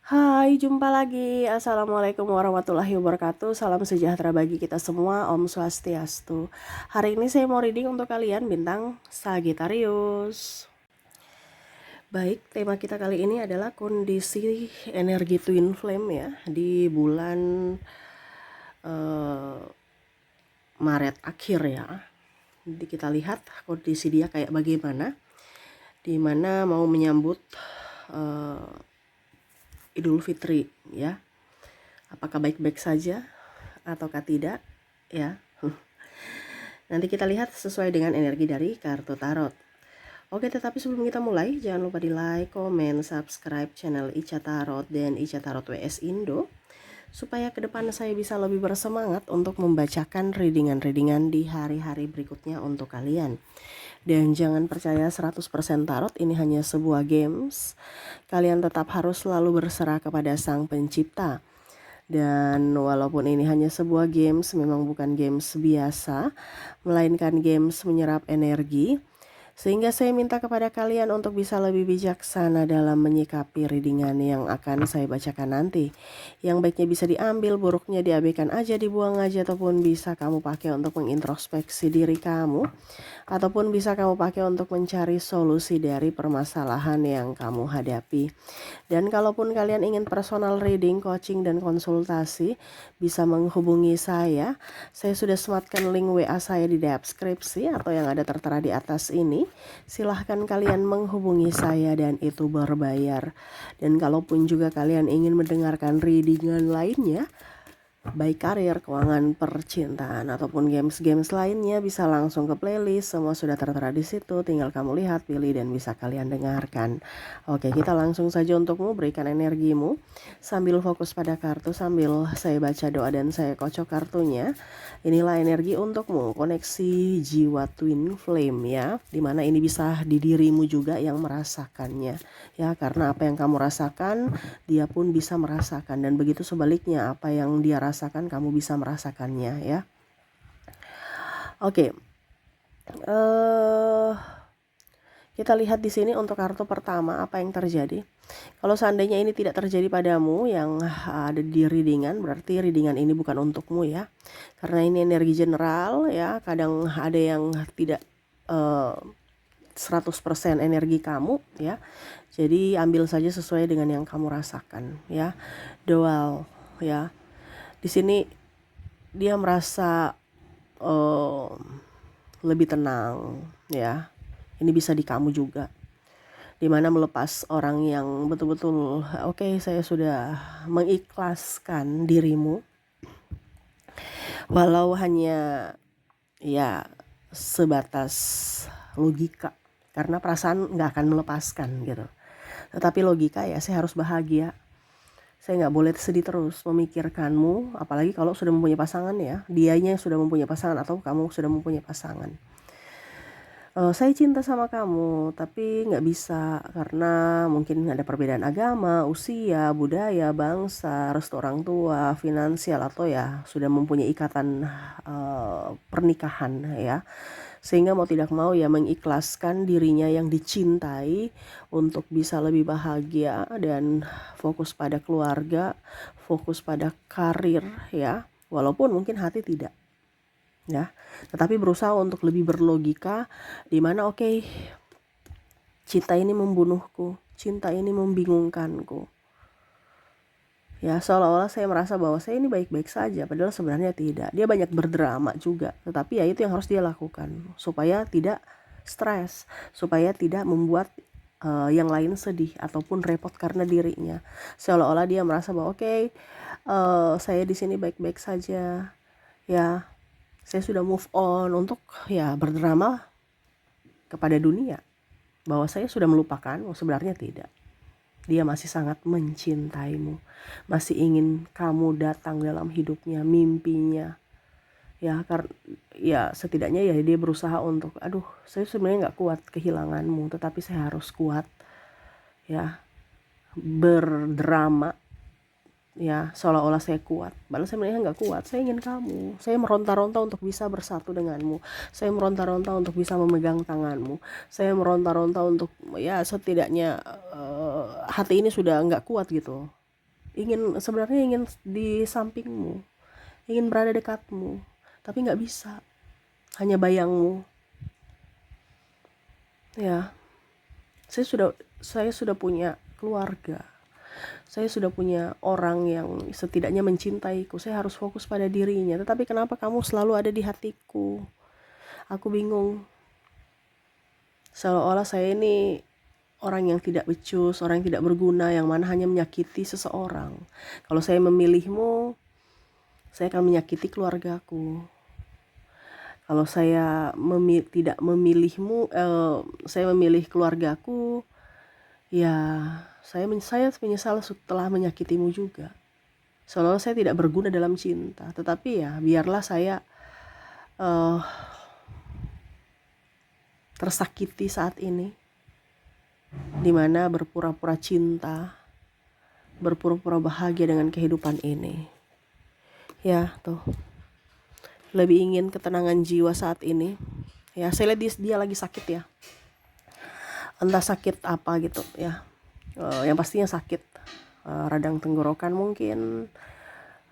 Hai, jumpa lagi. Assalamualaikum warahmatullahi wabarakatuh. Salam sejahtera bagi kita semua. Om Swastiastu. Hari ini saya mau reading untuk kalian bintang Sagittarius. Baik, tema kita kali ini adalah kondisi energi twin flame ya di bulan Maret akhir ya. Jadi kita lihat kondisi dia kayak bagaimana, dimana mau menyambut Idul Fitri ya. Apakah baik-baik saja ataukah tidak ya. Nanti kita lihat sesuai dengan energi dari kartu tarot. Oke, tetapi sebelum kita mulai, jangan lupa di like, komen, subscribe channel Ica Tarot dan Ica Tarot WS Indo, supaya ke depan saya bisa lebih bersemangat untuk membacakan readingan-readingan di hari-hari berikutnya untuk kalian. Dan jangan percaya 100% tarot ini hanya sebuah games. Kalian tetap harus selalu berserah kepada Sang Pencipta. Dan walaupun ini hanya sebuah games, memang bukan games biasa, melainkan games menyerap energi. Sehingga saya minta kepada kalian untuk bisa lebih bijaksana dalam menyikapi readingan yang akan saya bacakan nanti. Yang baiknya bisa diambil, buruknya diabaikan aja, dibuang aja, ataupun bisa kamu pakai untuk mengintrospeksi diri kamu, ataupun bisa kamu pakai untuk mencari solusi dari permasalahan yang kamu hadapi. Dan kalaupun kalian ingin personal reading, coaching, dan konsultasi, bisa menghubungi saya. Saya sudah sematkan link WA saya di deskripsi atau yang ada tertera di atas ini. Silahkan kalian menghubungi saya dan itu berbayar. Dan kalaupun juga kalian ingin mendengarkan readingan lainnya, baik karir, keuangan, percintaan, ataupun games-games lainnya, bisa langsung ke playlist. Semua sudah tertera di situ. Tinggal kamu lihat, pilih, dan bisa kalian dengarkan. Oke, kita langsung saja untukmu. Berikan energimu sambil fokus pada kartu, sambil saya baca doa dan saya kocok kartunya. Inilah energi untukmu, koneksi jiwa twin flame ya, dimana ini bisa di dirimu juga yang merasakannya ya, karena apa yang kamu rasakan dia pun bisa merasakan, dan begitu sebaliknya, apa yang dia rasakan kamu bisa merasakannya ya. Oke, kita lihat di sini untuk kartu pertama apa yang terjadi. Kalau seandainya ini tidak terjadi padamu yang ada di readingan, berarti readingan ini bukan untukmu ya. Karena ini energi general ya, kadang ada yang tidak 100% energi kamu ya. Jadi ambil saja sesuai dengan yang kamu rasakan ya. Dual ya. Di sini dia merasa lebih tenang ya. Ini bisa di kamu juga, dimana melepas orang yang betul-betul oke, saya sudah mengikhlaskan dirimu, walau hanya ya sebatas logika, karena perasaan nggak akan melepaskan gitu. Tetapi logika ya, saya harus bahagia, saya nggak boleh sedih terus memikirkanmu, apalagi kalau sudah mempunyai pasangan ya, dianya sudah mempunyai pasangan atau kamu sudah mempunyai pasangan. Saya cinta sama kamu, tapi nggak bisa karena mungkin ada perbedaan agama, usia, budaya, bangsa, restu orang tua, finansial, atau ya sudah mempunyai ikatan pernikahan ya. Sehingga mau tidak mau ya mengikhlaskan dirinya yang dicintai untuk bisa lebih bahagia dan fokus pada keluarga, fokus pada karir ya. Walaupun mungkin hati tidak ya, tetapi berusaha untuk lebih berlogika, dimana oke, cinta ini membunuhku, cinta ini membingungkanku ya, seolah-olah saya merasa bahwa saya ini baik-baik saja, padahal sebenarnya tidak. Dia banyak berdrama juga, tetapi ya itu yang harus dia lakukan supaya tidak stres, supaya tidak membuat yang lain sedih ataupun repot karena dirinya. Seolah-olah dia merasa bahwa oke, saya di sini baik-baik saja ya, saya sudah move on, untuk ya berdrama kepada dunia bahwa saya sudah melupakanmu. Sebenarnya tidak, dia masih sangat mencintaimu, masih ingin kamu datang dalam hidupnya, mimpinya ya, karena ya setidaknya ya dia berusaha untuk saya sebenarnya nggak kuat kehilanganmu, tetapi saya harus kuat ya, berdrama ya, seolah-olah saya kuat, padahal sebenarnya nggak kuat. Saya ingin kamu, saya meronta-ronta untuk bisa bersatu denganmu, saya meronta-ronta untuk bisa memegang tanganmu, saya meronta-ronta untuk ya setidaknya hati ini sudah nggak kuat gitu sebenarnya ingin di sampingmu, ingin berada dekatmu, tapi nggak bisa, hanya bayangmu. Ya, saya sudah punya keluarga, saya sudah punya orang yang setidaknya mencintaiku. Saya harus fokus pada dirinya, tetapi kenapa kamu selalu ada di hatiku? Aku bingung. Seolah-olah saya ini orang yang tidak becus, orang yang tidak berguna, yang mana hanya menyakiti seseorang. Kalau saya memilihmu, saya akan menyakiti keluargaku. Kalau saya tidak memilihmu, saya memilih keluargaku, ya saya menyesal setelah menyakitimu juga. Seolah-olah saya tidak berguna dalam cinta. Tetapi ya biarlah saya tersakiti saat ini, dimana berpura-pura cinta, berpura-pura bahagia dengan kehidupan ini. Ya tuh, lebih ingin ketenangan jiwa saat ini. Ya saya lihat dia lagi sakit ya, entah sakit apa gitu ya, yang pastinya sakit radang tenggorokan, mungkin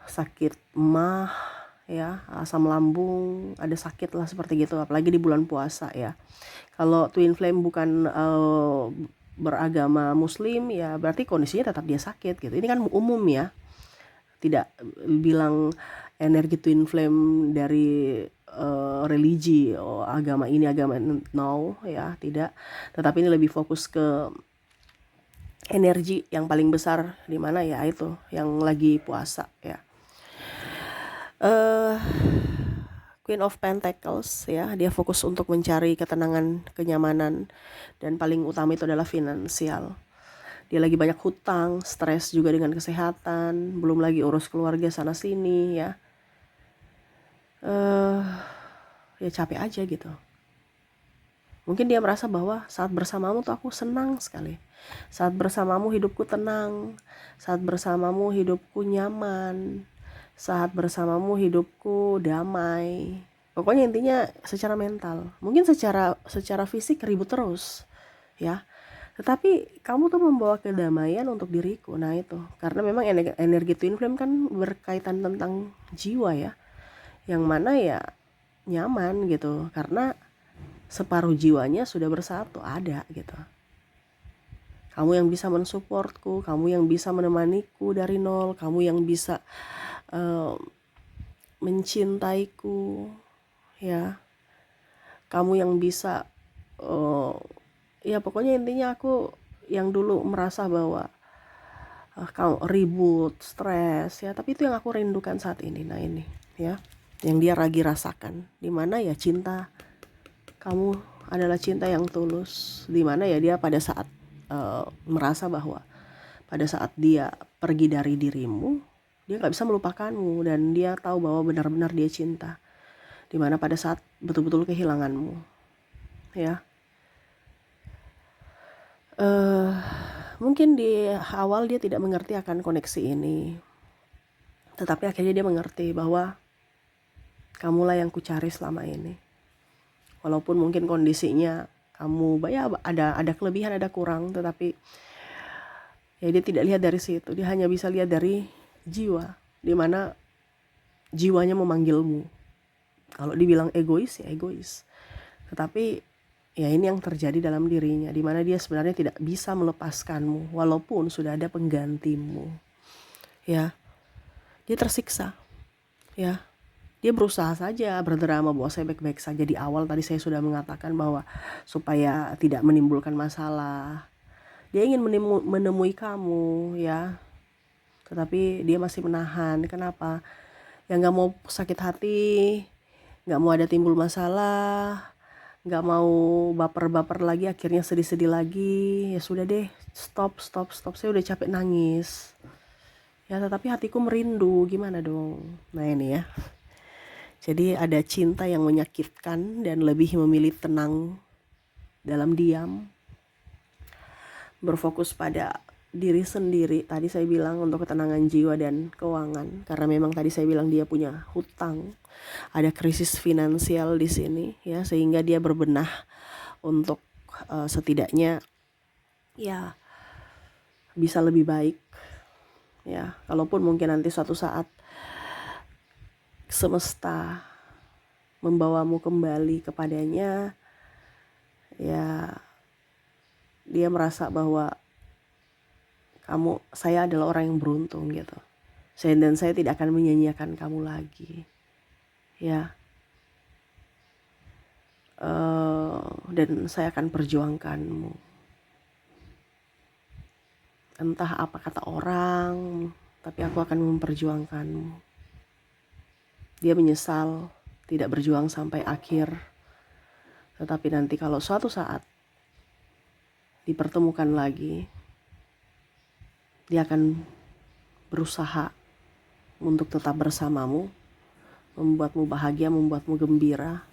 sakit emah ya, asam lambung, ada sakit lah seperti gitu, apalagi di bulan puasa ya. Kalau twin flame bukan beragama muslim ya berarti kondisinya tetap dia sakit gitu. Ini kan umum ya, tidak bilang energi twin flame dari religi, agama ini agama no ya, tidak. Tetapi ini lebih fokus ke energi yang paling besar, di mana ya itu yang lagi puasa ya. Queen of Pentacles ya, dia fokus untuk mencari ketenangan, kenyamanan, dan paling utama itu adalah finansial. Dia lagi banyak hutang, stres juga dengan kesehatan, belum lagi urus keluarga sana sini ya. Ya capek aja gitu. Mungkin dia merasa bahwa saat bersamamu tuh aku senang sekali. Saat bersamamu hidupku tenang. Saat bersamamu hidupku nyaman. Saat bersamamu hidupku damai. Pokoknya intinya secara mental. Mungkin secara fisik ribut terus ya. Tetapi kamu tuh membawa kedamaian untuk diriku. Nah itu, karena memang energi twin flame kan berkaitan tentang jiwa ya, yang mana ya nyaman gitu, karena separuh jiwanya sudah bersatu, ada gitu. Kamu yang bisa mensupportku, kamu yang bisa menemaniku dari nol, kamu yang bisa mencintaiku ya, kamu yang bisa ya pokoknya intinya aku yang dulu merasa bahwa kamu ribut, stres ya, tapi itu yang aku rindukan saat ini. Nah ini ya, yang dia lagi rasakan, dimana ya cinta kamu adalah cinta yang tulus, dimana ya dia pada saat merasa bahwa pada saat dia pergi dari dirimu, dia gak bisa melupakanmu, dan dia tahu bahwa benar-benar dia cinta, dimana pada saat betul-betul kehilanganmu ya. Mungkin di awal dia tidak mengerti akan koneksi ini, tetapi akhirnya dia mengerti bahwa kamulah yang kucari selama ini. Walaupun mungkin kondisinya kamu ya ada kelebihan, ada kurang, tetapi ya dia tidak lihat dari situ. Dia hanya bisa lihat dari jiwa, dimana jiwanya memanggilmu. Kalau dibilang egois ya egois, tetapi ya ini yang terjadi dalam dirinya, dimana dia sebenarnya tidak bisa melepaskanmu walaupun sudah ada penggantimu ya. Dia tersiksa ya. Dia berusaha saja berdrama bahwa saya baik-baik saja. Di awal tadi saya sudah mengatakan bahwa supaya tidak menimbulkan masalah, dia ingin menemui kamu ya, tetapi dia masih menahan. Kenapa? Ya gak mau sakit hati, gak mau ada timbul masalah, gak mau baper-baper lagi, akhirnya sedih-sedih lagi. Ya sudah deh, stop, saya udah capek nangis ya, tetapi hatiku merindu, gimana dong? Nah ini ya, jadi ada cinta yang menyakitkan dan lebih memilih tenang dalam diam, berfokus pada diri sendiri. Tadi saya bilang untuk ketenangan jiwa dan keuangan, karena memang tadi saya bilang dia punya hutang, ada krisis finansial di sini ya, sehingga dia berbenah untuk setidaknya ya bisa lebih baik ya. Kalaupun mungkin nanti suatu saat semesta membawamu kembali kepadanya, ya dia merasa bahwa saya adalah orang yang beruntung gitu. Dan saya tidak akan menyanyiakan kamu lagi, ya. Dan saya akan perjuangkanmu. Entah apa kata orang, tapi aku akan memperjuangkanmu. Dia menyesal tidak berjuang sampai akhir. Tetapi nanti kalau suatu saat dipertemukan lagi, dia akan berusaha untuk tetap bersamamu, membuatmu bahagia, membuatmu gembira,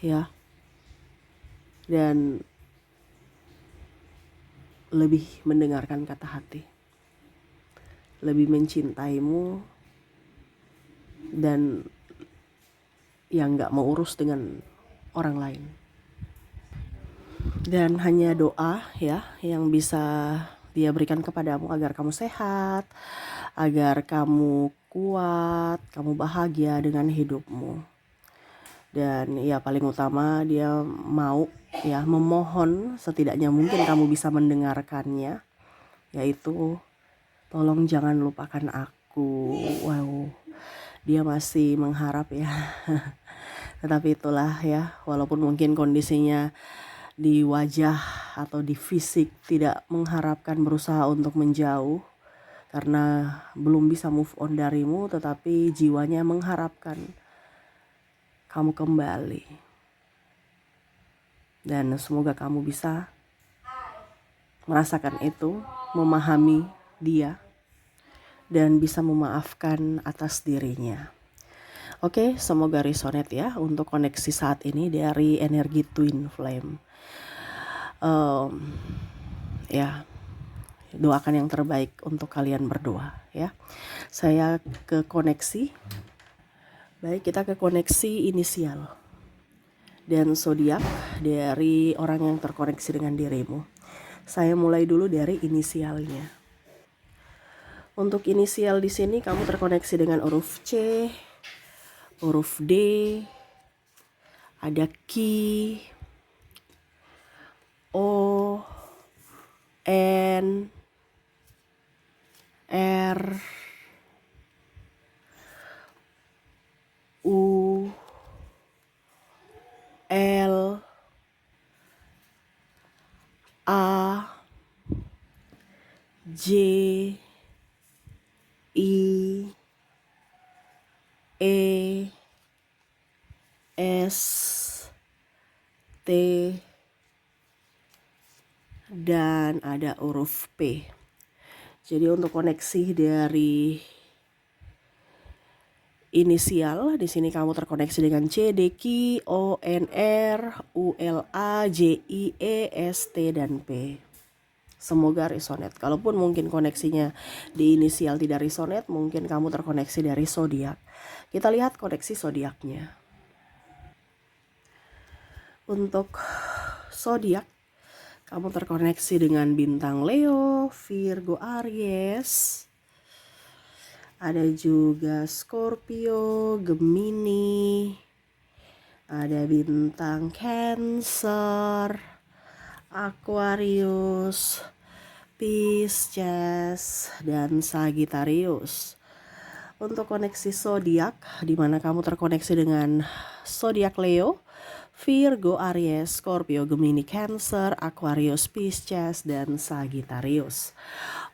ya. Dan lebih mendengarkan kata hati, lebih mencintaimu, dan yang gak mau urus dengan orang lain. Dan hanya doa ya yang bisa dia berikan kepadamu agar kamu sehat, agar kamu kuat, kamu bahagia dengan hidupmu. Dan ya paling utama dia mau ya memohon, setidaknya mungkin kamu bisa mendengarkannya, yaitu tolong jangan lupakan aku. Wow, dia masih mengharap ya. Tetapi itulah ya, walaupun mungkin kondisinya di wajah atau di fisik tidak mengharapkan berusaha untuk menjauh karena belum bisa move on darimu, tetapi jiwanya mengharapkan kamu kembali. Dan semoga kamu bisa merasakan itu, memahami dia, dan bisa memaafkan atas dirinya. Oke, semoga resonate ya untuk koneksi saat ini dari energi Twin Flame. Ya, doakan yang terbaik untuk kalian berdua ya. Saya ke koneksi. Baik, kita ke koneksi inisial dan zodiak dari orang yang terkoneksi dengan dirimu. Saya mulai dulu dari inisialnya. Untuk inisial di sini kamu terkoneksi dengan huruf C, huruf D, ada Q, O, N, R, U, L, A, J, I, E, S, T, dan ada huruf P. Jadi untuk koneksi dari inisial di sini kamu terkoneksi dengan C, D, Q, O, N, R, U, L, A, J, I, E, S, T, dan P. Semoga resonate. Kalaupun mungkin koneksinya di inisial tidak resonate, mungkin kamu terkoneksi dari zodiak. Kita lihat koneksi zodiaknya. Untuk zodiak, kamu terkoneksi dengan bintang Leo, Virgo, Aries. Ada juga Scorpio, Gemini, ada bintang Cancer, Aquarius, Pisces, dan Sagittarius. Untuk koneksi zodiak, di mana kamu terkoneksi dengan zodiak Leo, Virgo, Aries, Scorpio, Gemini, Cancer, Aquarius, Pisces, dan Sagittarius.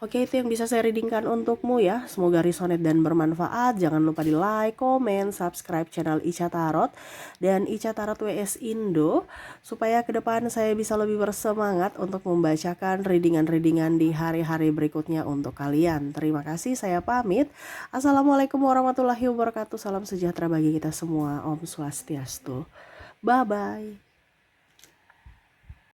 Oke, itu yang bisa saya readingkan untukmu ya. Semoga resonate dan bermanfaat. Jangan lupa di like, komen, subscribe channel Ica Tarot dan Ica Tarot WS Indo, supaya ke depan saya bisa lebih bersemangat untuk membacakan readingan-readingan di hari-hari berikutnya untuk kalian. Terima kasih, saya pamit. Assalamualaikum warahmatullahi wabarakatuh. Salam sejahtera bagi kita semua. Om Swastiastu. Bye-bye.